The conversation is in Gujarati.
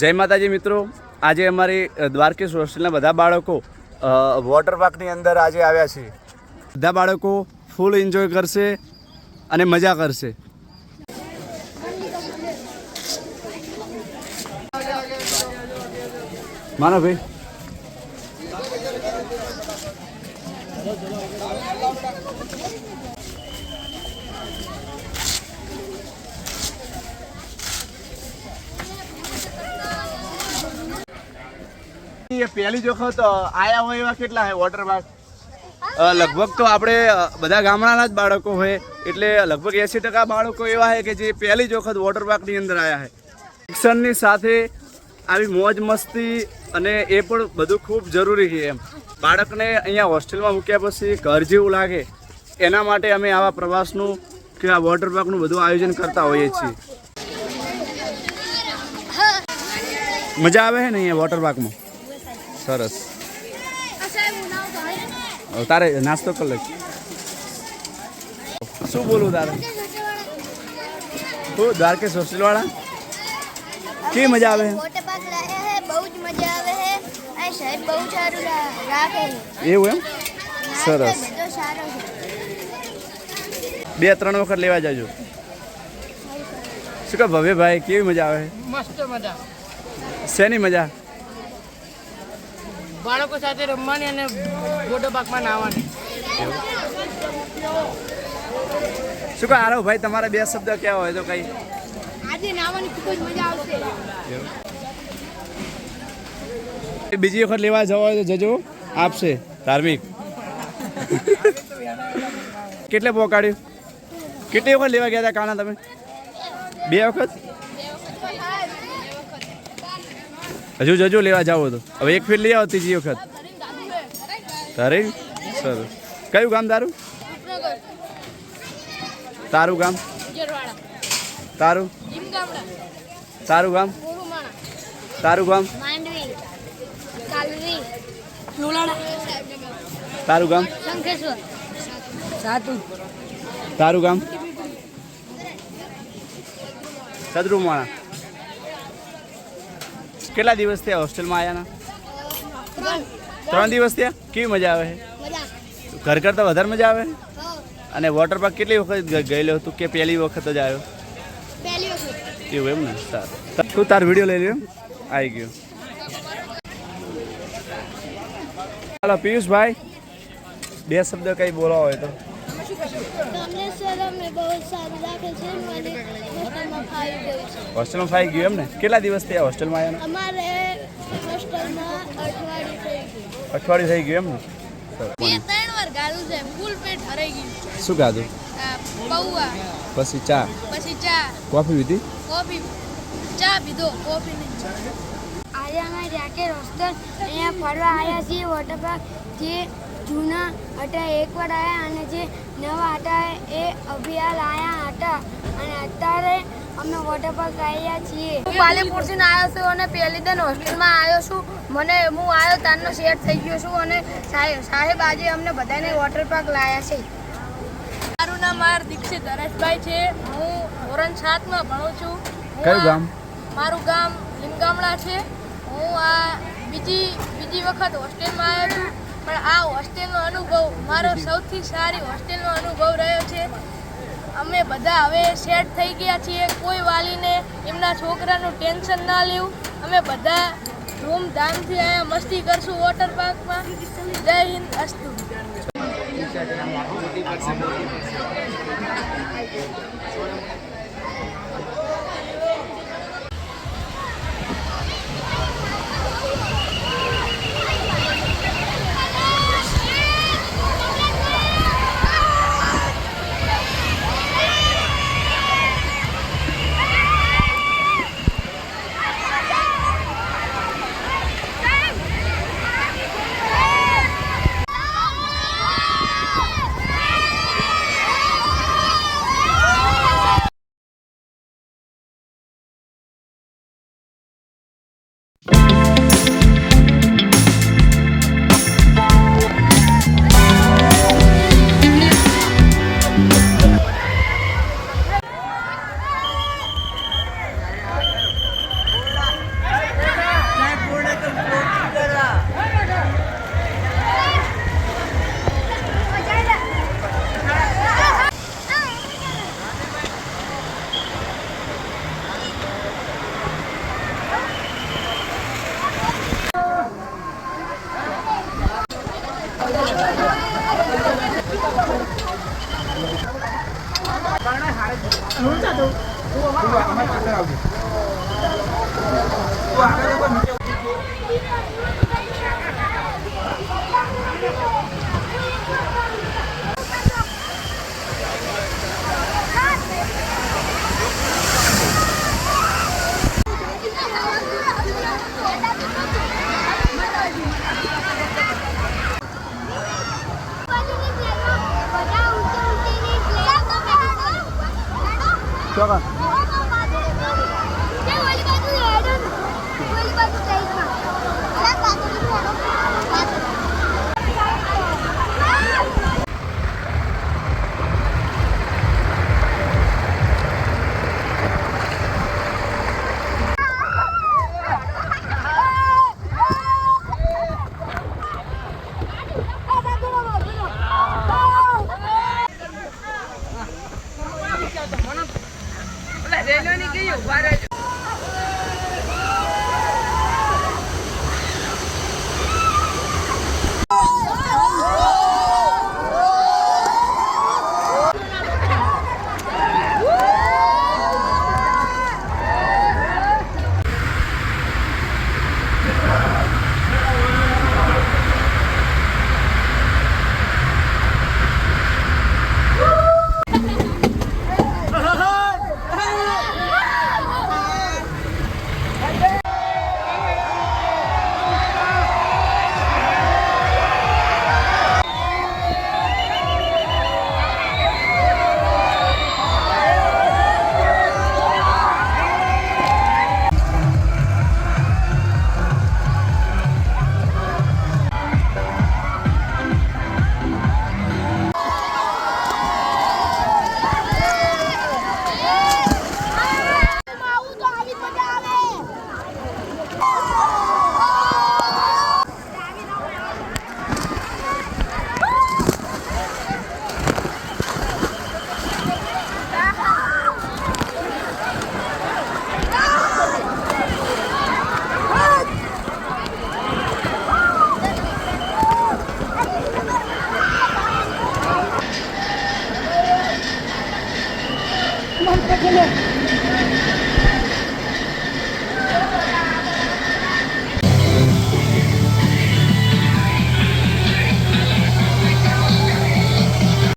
જય માતાજી મિત્રો, આજે અમારી દ્વારકેશ હોસ્ટેલના બધા બાળકો વોટર પાર્કની અંદર આજે આવ્યા છે. બધા બાળકો ફૂલ એન્જોય કરશે અને મજા કરશે. માનો ભાઈ પહેલી જ વખત આયા હોય એવા કેટલા હે વોટર પાર્ક? લગભગ તો આપણે બધા ગામડાના જ બાળકો હોય એટલે લગભગ 80% બાળકો એવા છે કે જે પહેલી જ વખત વોટર પાર્કની અંદર આવ્યા છે. શિક્ષણની સાથે આવી મોજ મસ્તી અને એ પણ બધું ખૂબ જરૂરી છે. એમ બાળકને અહીંયા હોસ્ટેલમાં મૂક્યા પછી ઘર જેવું લાગે એના માટે અમે આવા પ્રવાસનું કે આ વોટર પાર્કનું બધું આયોજન કરતા હોઈએ છીએ. મજા આવે છે ને અહીંયા વોટર પાર્કમાં? સરસ. તારે નાસ્તો કરી લે. શું બોલું તારે? હું દ્વારકેશ હોસ્ટેલ વાળા કેવી મજા આવે? બહુ જ મજા આવે છે. આ સાહેબ બહુ સારું રાખે. એવું એમ? સરસ. 2-3 વખત લેવા જાજો. શું કહે ભવ્યભાઈ, કેવી મજા આવે? મસ્ત મજા. શેની મજા? બાળકો સાથે રમવાની અને વોટર પાર્કમાં નાહવાની. શું કહે આરવ ભાઈ, તમારા 2 શબ્દ ક્યાં હોય તો કઈ? આજે નાહવાની ખૂબ જ મજા આવશે. બીજી વખત લેવા જવા હોય તો જજો, આપશે. ધાર્મિક કેટલે પહોંચાડ્યું? કેટલી વખત લેવા ગયા હતા કાના તમે? 2 વખત? હજુ જજો લેવા જાવ તો. હવે એક ફેર લઈ આવો ત્રીજી વખત. તારે સરસ. કયું ગામ તારું? તારું ગામ? તારું? તારું ગામ? તારું ગામ? તારું ગામ? તારું ગામ? સદરૂમાણા. કેટલા દિવસ થયા હોસ્ટેલમાં આવ્યા? 3 દિવસ થયા. કેવી મજા આવે? ઘર કરતાં વધારે મજા આવે? અને વોટર પાર્ક કેટલી વખત ગયેલો તું કે પહેલી વખત જ આવ્યો? એવું એમ ને? સારું. તું તાર વિડીયો લઈ લ્યો. આવી ગયો. ચાલો પિયુષભાઈ, 2 શબ્દ કઈ બોલવા હોય તો. હોસ્ટેલમાં ફાઈ ગયું એમ ને? કેટલા દિવસ થયા હોસ્ટેલમાં આવ્યા? અમારે હોસ્ટેલમાં અઠવાડિયું થઈ ગયું એમ ને? 2-3 વાર ગાળું છે. ફૂલ પેટ ભરાઈ ગયું. શું ખાધું? પૌવા, પછી ચા, પછી ચા, કોફી પીધી? કોફી, ચા પીધો, કોફી નહીં. આજે અમે રાકેશ હોસ્ટેલ અહીંયા ફરવા આવ્યા છીએ. વોટર પાર્ક જે જૂના હતા એકવાર આવ્યા અને જે નવા હતા એ અભિયાલ આવ્યા હતા અને અત્યારે અમે વોટર પાર્ક આવ્યા છીએ. હું પાલેપુરથી આવ્યો છું અને પહેલી દિન હોસ્ટેલમાં આવ્યો છું. હું આવ્યો તારનો સેટ થઈ ગયો છું અને સાહેબ આજે અમને બધાને વોટર પાર્ક લાવ્યા છે. મારું નામ દીક્ષિત હરેશભાઈ છે. હું ધોરણ 7માં ભણું છું. કયું ગામ? મારું ગામ લીમગામડા છે. હું આ બીજી વખત હોસ્ટેલમાં આવ્યો છું પણ આ હોસ્ટેલનો અનુભવ મારો સૌથી સારી હોસ્ટેલનો અનુભવ રહ્યો છે. અમે બધા હવે સેટ થઈ ગયા છીએ. કોઈ વાલીને એમના છોકરાનું ટેન્શન ના લેવું. અમે બધા ધૂમધામથી અહીંયા મસ્તી કરશું વોટર પાર્કમાં. જય હિન્દ, અસ્તુ. ચોકન Come on,